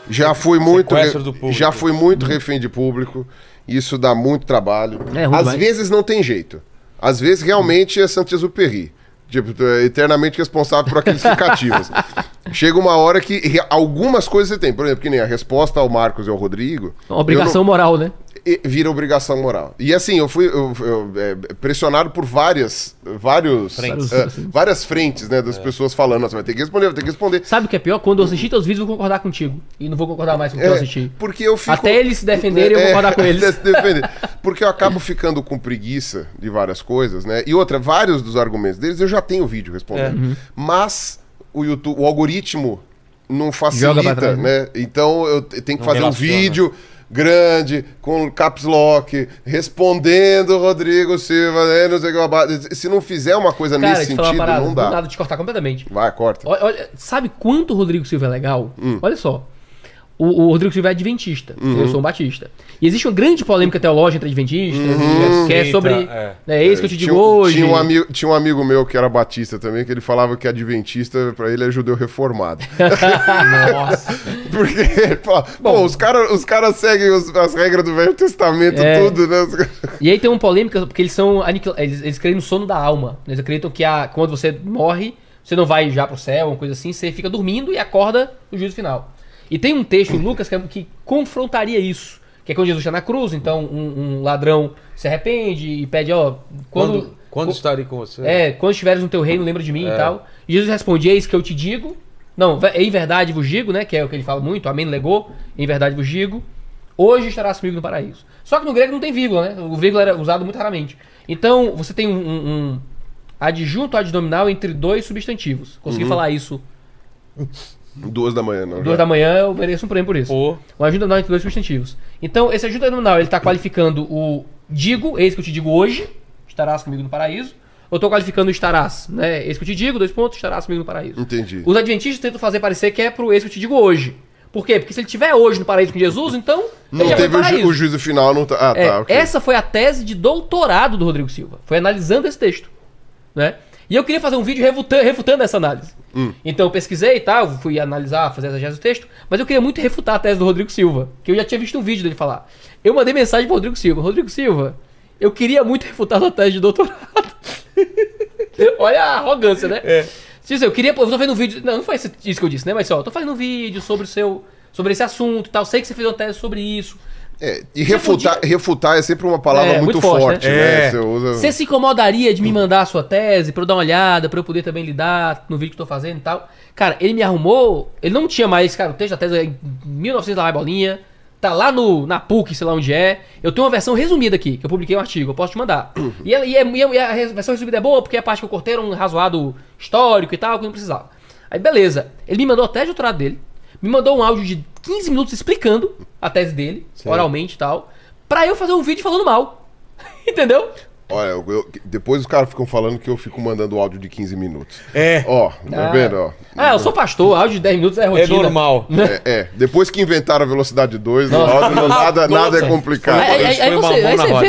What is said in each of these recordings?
Já fui muito, Sequestro do público. já fui muito refém de público. Isso dá muito trabalho. É ruim Às demais. vezes não tem jeito. Às vezes realmente é Saint-Exupéry. Tipo, tu é eternamente responsável por aqueles ficativos. Chega uma hora que algumas coisas você tem. Por exemplo, que nem a resposta ao Marcos e ao Rodrigo. Uma obrigação moral, né? Vira obrigação moral. E assim, eu fui pressionado por várias frentes, né? Das pessoas falando, nossa, vai ter que responder, vai ter que responder. Sabe o que é pior? Quando eu assistir teus vídeos, eu vou concordar contigo. E não vou concordar mais com o que eu assisti. Porque eu fico... Até eles se defenderem, eu vou concordar com eles. Até se defender. Porque eu acabo ficando com preguiça de várias coisas, né? E outra, vários dos argumentos deles eu já tenho vídeo respondendo. Mas o YouTube, o algoritmo não facilita, Joga pra trás, né? Então eu tenho que Não fazer um relaciona. vídeo grande, com caps lock, respondendo Rodrigo Silva, né? Não sei o que. Se não fizer uma coisa Cara, nesse te falar uma sentido, parada, não do dá. nada te cortar completamente. Vai, corta. Olha, sabe quanto o Rodrigo Silva é legal? Olha só. O Rodrigo Silva é adventista, eu sou um batista. E existe uma grande polêmica teológica entre adventistas, que é sobre... É isso que eu te digo hoje. Tinha um amigo meu que era batista também, que ele falava que adventista, pra ele, é judeu reformado. Nossa. Porque ele fala, pô, os caras seguem as regras do Velho Testamento, tudo, né? E aí tem uma polêmica, porque eles creem no sono da alma. Eles acreditam que quando você morre, você não vai já pro céu, uma coisa assim, você fica dormindo e acorda no juízo final. E tem um texto em Lucas que confrontaria isso. Que é quando Jesus está na cruz, então um ladrão se arrepende e pede, Quando estarei com você? quando estiveres no teu reino, lembra de mim e tal. E Jesus responde, eis que eu te digo. Não, em verdade vos digo, né? Que é o que ele fala muito, amém, legou. Em verdade vos digo, hoje estarás comigo no paraíso. Só que no grego não tem vírgula, né? O vírgula era usado muito raramente. Então, você tem um adjunto adnominal entre dois substantivos. Consegui falar isso 2 da manhã, não. 2 da manhã, eu mereço um prêmio por isso. Pô. Um adjunto adnominal entre dois substantivos. Então, esse adjunto adnominal, ele tá qualificando o digo, eis que eu te digo hoje, estarás comigo no paraíso. Eu tô qualificando o estarás, né? Eis que eu te digo, 2 pontos, estarás comigo no paraíso. Entendi. Os adventistas tentam fazer parecer que é pro eis que eu te digo hoje. Por quê? Porque se ele estiver hoje no paraíso com Jesus, então ele Não já foi no teve paraíso. o juízo final, não tá. Tá, ok. Essa foi a tese de doutorado do Rodrigo Silva. Foi analisando esse texto, né? E eu queria fazer um vídeo refutando essa análise. Então eu pesquisei e tal, fui analisar, fazer essa exegese do texto, mas eu queria muito refutar a tese do Rodrigo Silva, que eu já tinha visto um vídeo dele falar. Eu mandei mensagem pro Rodrigo Silva. Rodrigo Silva, eu queria muito refutar a sua tese de doutorado. Olha a arrogância, né? Eu queria... Eu tô fazendo um vídeo... Não foi isso que eu disse, né? Mas só, eu tô fazendo um vídeo sobre esse assunto e tal. Sei que você fez uma tese sobre isso. E refutar é sempre uma palavra muito forte, né? Você usa... Você se incomodaria de me mandar a sua tese pra eu dar uma olhada, pra eu poder também lidar no vídeo que eu tô fazendo e tal? Cara, ele me arrumou... Ele não tinha mais... Cara, o texto da tese é em 1900 lá, bolinha. Tá lá na PUC, sei lá onde é. Eu tenho uma versão resumida aqui, que eu publiquei um artigo, eu posso te mandar. E a versão resumida é boa, porque a parte que eu cortei era um razoado histórico e tal, que eu não precisava. Aí beleza, ele me mandou a tese de doutorado dele, me mandou um áudio de 15 minutos explicando a tese dele, oralmente e tal, pra eu fazer um vídeo falando mal. Entendeu? Olha, depois os caras ficam falando que eu fico mandando áudio de 15 minutos. Ó, tá vendo? Ó. Eu sou pastor, áudio de 10 minutos é rotina. É normal. Depois que inventaram a velocidade 2 no áudio, nada é complicado. Aí você vê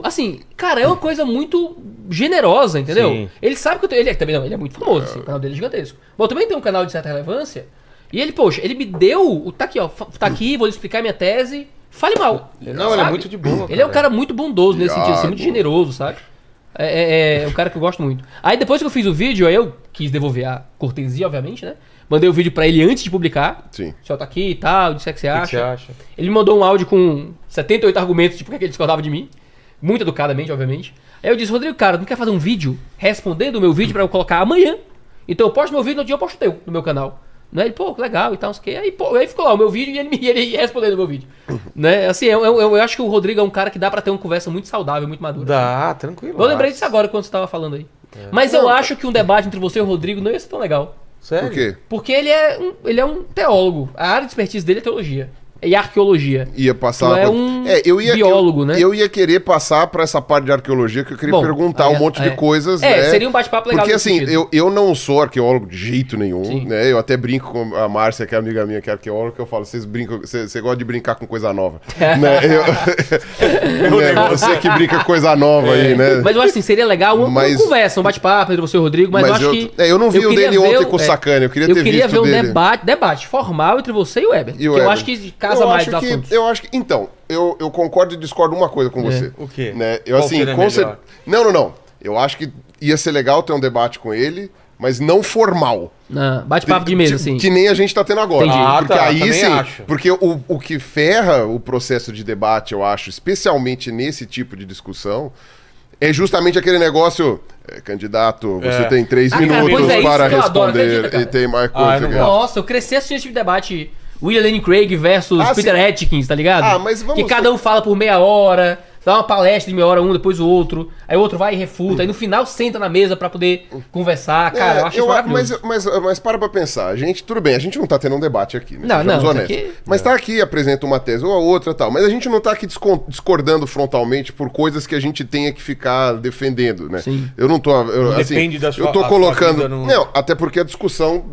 assim, cara, é uma coisa muito generosa, entendeu? Sim. Ele sabe que ele é muito famoso, assim, o canal dele é gigantesco. Bom, eu também tenho um canal de certa relevância, e ele, poxa, ele me deu, tá aqui, ó, tá aqui, vou lhe explicar minha tese, fale mal. Não, ele é muito de boa. Ele é um cara muito bondoso nesse sentido, assim, muito generoso, sabe? É um cara que eu gosto muito. Aí depois que eu fiz o vídeo, aí eu quis devolver a cortesia, obviamente, né? Mandei o vídeo pra ele antes de publicar. Sim. O senhor tá aqui e tal, disse o que você acha. O que você acha? Ele me mandou um áudio com 78 argumentos de por que ele discordava de mim. Muito educadamente, obviamente. Aí eu disse, Rodrigo, cara, não quer fazer um vídeo respondendo o meu vídeo pra eu colocar amanhã? Então eu posto meu vídeo, no dia eu posto o teu, no meu canal. Né? Ele, pô, legal e tal, não sei o que. Aí ficou lá o meu vídeo e ele respondendo o meu vídeo. Né? Assim, eu acho que o Rodrigo é um cara que dá pra ter uma conversa muito saudável, muito madura. Dá, tranquilo. Eu lembrei disso agora quando você tava falando aí. Mas eu acho que um debate entre você e o Rodrigo não ia ser tão legal. Sério? Por quê? Porque ele é um teólogo. A área de expertise dele é teologia. e arqueologia. Ia passar... Tu é um biólogo, né? Eu ia querer passar pra essa parte de arqueologia, que eu queria perguntar um monte de coisas, né? Seria um bate-papo legal. Porque assim, eu não sou arqueólogo de jeito nenhum, né? Eu até brinco com a Márcia, que é amiga minha, que é arqueóloga, que eu falo, você gosta de brincar com coisa nova. Né? Você que brinca com coisa nova aí, né? Mas eu acho assim, seria legal uma conversa, um bate-papo entre você e o Rodrigo, mas eu acho que... eu não vi o dele ontem com o Sacani, eu queria ter visto dele. Eu queria ver um debate formal entre você e o Weber. Que eu acho que casa mais dos assuntos. Eu acho que... Então, eu concordo e discordo uma coisa com você. O quê? Né? Eu, assim, Não. Eu acho que ia ser legal ter um debate com ele, mas não formal. Bate-papo de mesa, sim. Que nem a gente tá tendo agora. Entendi. Porque aí sim. Acho. Porque o que ferra o processo de debate, eu acho, especialmente nesse tipo de discussão, é justamente aquele negócio. Candidato, você tem 3 minutos para responder. Acredita, e tem mais coisa. Nossa, eu cresci assistindo esse tipo de debate. William Lane Craig versus Peter Atkins, tá ligado? Mas vamos... Que cada um fala por meia hora, dá uma palestra de meia hora, um depois o outro, aí o outro vai e refuta, aí no final senta na mesa pra poder conversar, cara, eu acho isso maravilhoso. Mas para pra pensar, tudo bem, a gente não tá tendo um debate aqui, né? Não, aqui... Mas tá aqui, apresenta uma tese ou a outra e tal, mas a gente não tá aqui discordando frontalmente por coisas que a gente tenha que ficar defendendo, né? Sim. Eu não tô... Depende da sua... Eu tô colocando... Não, até porque a discussão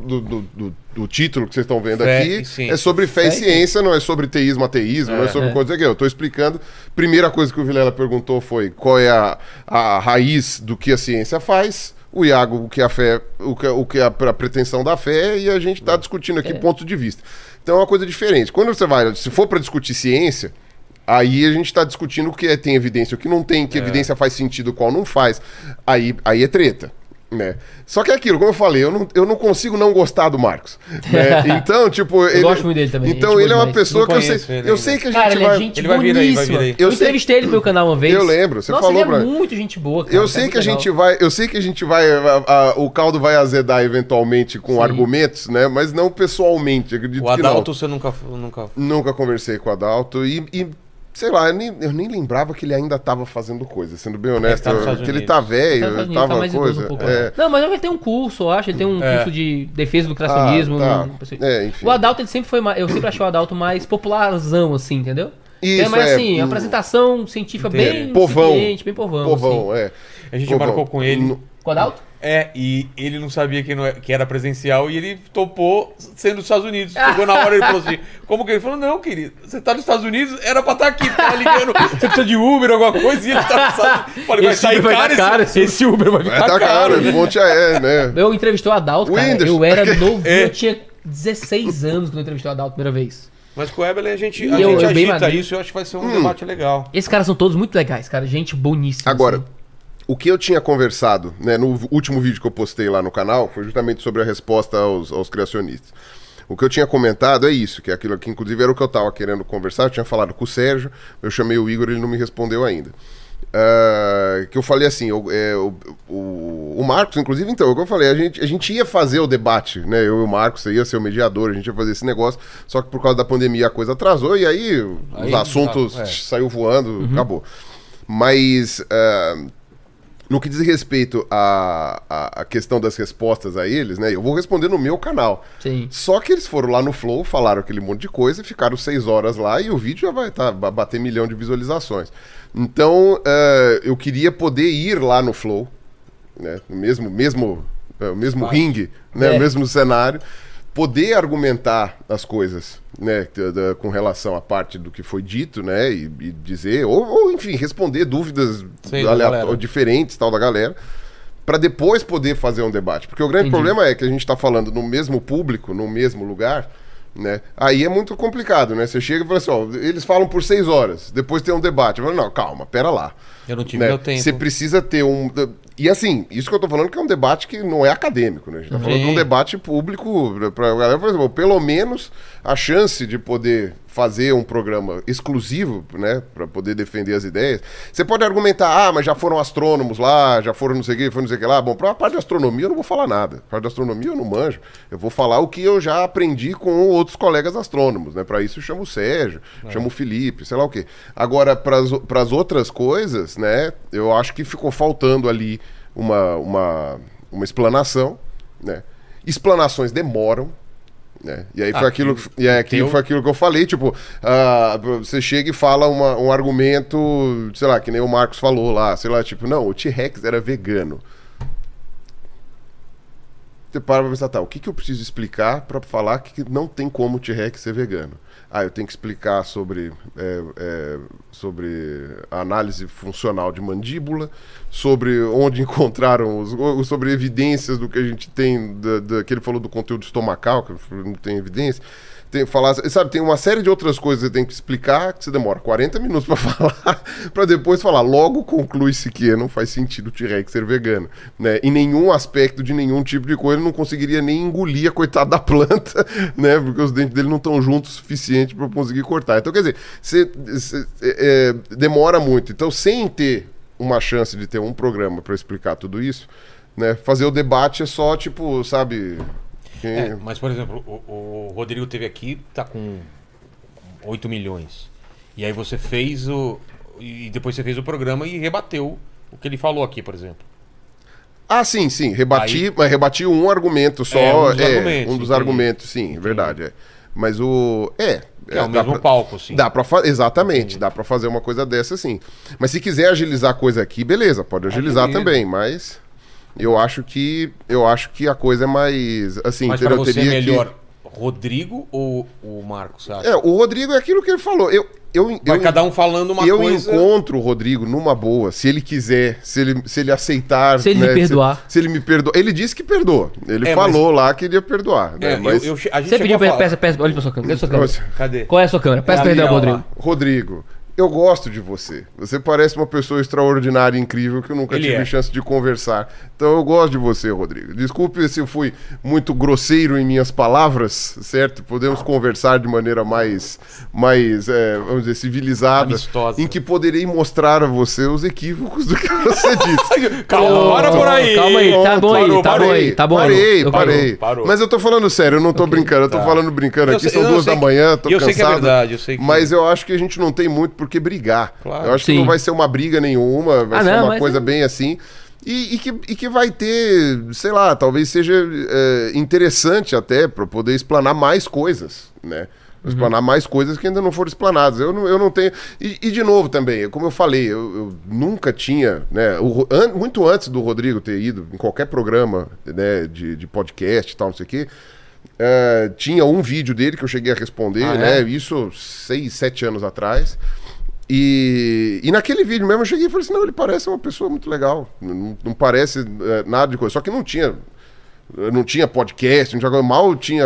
do título que vocês estão vendo aqui é sobre fé e ciência, não é sobre teísmo, ateísmo, não é sobre coisa aqui. Eu tô explicando. Primeira coisa que o Vilela perguntou foi qual é a raiz do que a ciência faz. O Iago, o que a fé, o que é a pretensão da fé, e a gente tá discutindo aqui ponto de vista. Então é uma coisa diferente. Quando você se for para discutir ciência, aí a gente tá discutindo o que tem evidência, o que não tem, que evidência faz sentido, qual não faz. Aí é treta. Né? Só que é aquilo, como eu falei, eu não consigo não gostar do Marcos. Né? Então, tipo. Eu gosto muito dele também. Então, ele é uma pessoa que eu sei que a gente vai. Ele vai vir aí. Eu entrevistei ele no meu canal uma vez. Eu lembro, você falou pra mim. Muito gente boa, cara. Eu sei que a gente vai. O caldo vai azedar eventualmente com argumentos, né? Mas não pessoalmente. Acredito o Adalto que não. Você nunca conversei com o Adalto e sei lá, eu nem lembrava que ele ainda tava fazendo coisa, sendo bem honesto. Que ele tá velho, ele tava coisa. Não, mas ele tem um curso, eu acho. Ele tem um curso de defesa do criacionismo. Enfim. O Adalto, ele sempre foi mais. Eu sempre achei o Adalto mais popularzão, assim, entendeu? Isso, mas assim, a apresentação científica bem povão. Bem povão. Assim. A gente embarcou com ele. Com o Adalto? E ele não sabia que era presencial e ele topou sendo dos Estados Unidos. Chegou na hora e ele falou assim: como que ele falou? Não, querido, você tá nos Estados Unidos, era pra estar aqui, tá ligando, você precisa de Uber, alguma coisa, e ele tá nos Estados Unidos. Falei, vai sair caro esse Uber vai ficar caro. Ponte né? Eu entrevistei o Adalto, cara, eu era novo, eu tinha 16 anos quando eu entrevistei o Adalto a primeira vez. Mas com o Eberle a gente agita isso, eu acho que vai ser um debate legal. Esses caras são todos muito legais, cara, gente boníssima. Agora, o que eu tinha conversado, né, no último vídeo que eu postei lá no canal, foi justamente sobre a resposta aos criacionistas. O que eu tinha comentado é isso, que é aquilo que inclusive era o que eu estava querendo conversar. Eu tinha falado com o Sérgio, eu chamei o Igor, ele não me respondeu ainda. Que eu falei assim, o Marcos, inclusive, então, o que eu falei, a gente ia fazer o debate, né? Eu e o Marcos, você ia ser o mediador, a gente ia fazer esse negócio, só que por causa da pandemia a coisa atrasou e aí os assuntos saiu voando, acabou. Mas no que diz respeito à questão das respostas a eles, né? Eu vou responder no meu canal. Sim. Só que eles foram lá no Flow, falaram aquele monte de coisa, ficaram 6 horas lá e o vídeo já vai bater 1 milhão de visualizações. Então, eu queria poder ir lá no Flow, né? No mesmo ringue, né? O mesmo cenário, poder argumentar as coisas, né? Com relação à parte do que foi dito, né? E dizer, ou enfim, responder dúvidas diferentes tal da galera, para depois poder fazer um debate. Porque o grande problema é que a gente está falando no mesmo público, no mesmo lugar, né? Aí é muito complicado, né? Você chega e fala assim, ó, eles falam por 6 horas, depois tem um debate. Eu falo, não, calma, pera lá. Eu não tive meu tempo. Você precisa ter um... E assim, isso que eu tô falando que é um debate que não é acadêmico, né? A gente tá falando de um debate público pra galera, por exemplo, pelo menos a chance de poder fazer um programa exclusivo, né? Pra poder defender as ideias. Você pode argumentar, mas já foram astrônomos lá, já foram não sei o que lá. Bom, pra parte de astronomia eu não vou falar nada. Pra parte de astronomia eu não manjo. Eu vou falar o que eu já aprendi com outros colegas astrônomos, né? Pra isso eu chamo o Sérgio, chamo o Felipe, sei lá o quê. Agora, pras outras coisas, né? Eu acho que ficou faltando ali uma explanação, né? Explanações demoram, né? E aí foi aquilo que eu falei, tipo, você chega e fala um argumento, sei lá, que nem o Marcos falou lá, sei lá, tipo, não, o T-Rex era vegano. Você para pra pensar, tá, o que eu preciso explicar pra falar que não tem como o T-Rex ser vegano? Eu tenho que explicar sobre a análise funcional de mandíbula, sobre onde encontraram, sobre evidências do que a gente tem, que ele falou do conteúdo estomacal, que não tem evidência. Tem uma série de outras coisas que você tem que explicar, que você demora 40 minutos pra falar, pra depois falar. Logo conclui-se que não faz sentido o T-Rex ser vegano, né? Em nenhum aspecto de nenhum tipo de coisa, ele não conseguiria nem engolir a coitada da planta, né? Porque os dentes dele não estão juntos o suficiente pra conseguir cortar. Então, quer dizer, demora muito. Então, sem ter uma chance de ter um programa pra explicar tudo isso, né? Fazer o debate é só, tipo, sabe... Mas, por exemplo, o Rodrigo teve aqui, tá com 8 milhões. E aí você fez e depois você fez o programa e rebateu o que ele falou aqui, por exemplo. Sim. Mas rebati um argumento só. Um dos argumentos, sim, entendi. Verdade. Mas o... É o mesmo palco, sim. Exatamente, dá pra fazer uma coisa dessa, sim. Mas se quiser agilizar a coisa aqui, beleza, pode agilizar também, mas... Eu acho que a coisa é mais... Assim, mas pra você é melhor Rodrigo ou o Marcos, você acha? O Rodrigo é aquilo que ele falou. Cada um falando uma coisa... Eu encontro o Rodrigo numa boa, se ele quiser, se ele aceitar... Se ele me perdoar. Se ele me perdoar. Ele disse que perdoa. Ele falou lá que iria perdoar. Né? Mas... Você pediu peça, olha pra sua câmera. Cadê? Qual é a sua câmera? Peça perdão, Rodrigo. Rodrigo, eu gosto de você. Você parece uma pessoa extraordinária e incrível que eu nunca tive chance de conversar. Então eu gosto de você, Rodrigo. Desculpe se eu fui muito grosseiro em minhas palavras, certo? Podemos conversar de maneira mais vamos dizer, civilizada. Amistosa. Em que poderei mostrar a você os equívocos do que você disse. Calma por aí. Calma aí, tá bom aí. Parei. Mas eu tô falando sério, eu não tô brincando. Eu tô falando brincando aqui, são 2 da manhã, tô cansado. Eu sei que é verdade, eu sei que... Mas eu acho que a gente não tem muito por que brigar. Claro. Eu acho que não vai ser uma briga nenhuma, vai ser uma coisa bem assim. E que vai ter, sei lá, talvez seja interessante até para poder explanar mais coisas, né? Explanar mais coisas que ainda não foram explanadas. Eu não tenho... E de novo também, como eu falei, eu nunca tinha, né? Muito antes do Rodrigo ter ido em qualquer programa, né, de podcast e tal, não sei o quê, tinha um vídeo dele que eu cheguei a responder, né? Isso 6, 7 anos atrás. E naquele vídeo mesmo eu cheguei e falei assim, não, ele parece uma pessoa muito legal, não parece nada de coisa, só que não tinha podcast, mal tinha,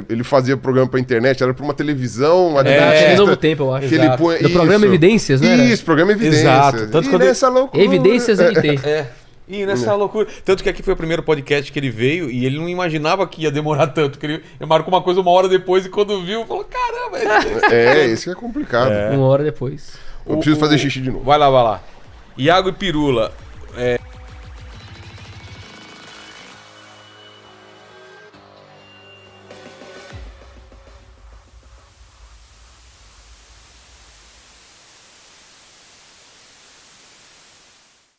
ele fazia programa pra internet, era pra uma televisão, de novo tempo, eu acho. Que ele põe, do programa Evidências, né? Isso, programa Evidências. Exato. Tanto e nessa loucura... Evidências MT. E nessa loucura. Tanto que aqui foi o primeiro podcast que ele veio e ele não imaginava que ia demorar tanto. Que ele marcou uma coisa 1 hora depois e quando viu, falou: caramba, isso que é complicado. 1 hora depois. Eu preciso fazer xixi de novo. Vai lá. Iago e Pirula.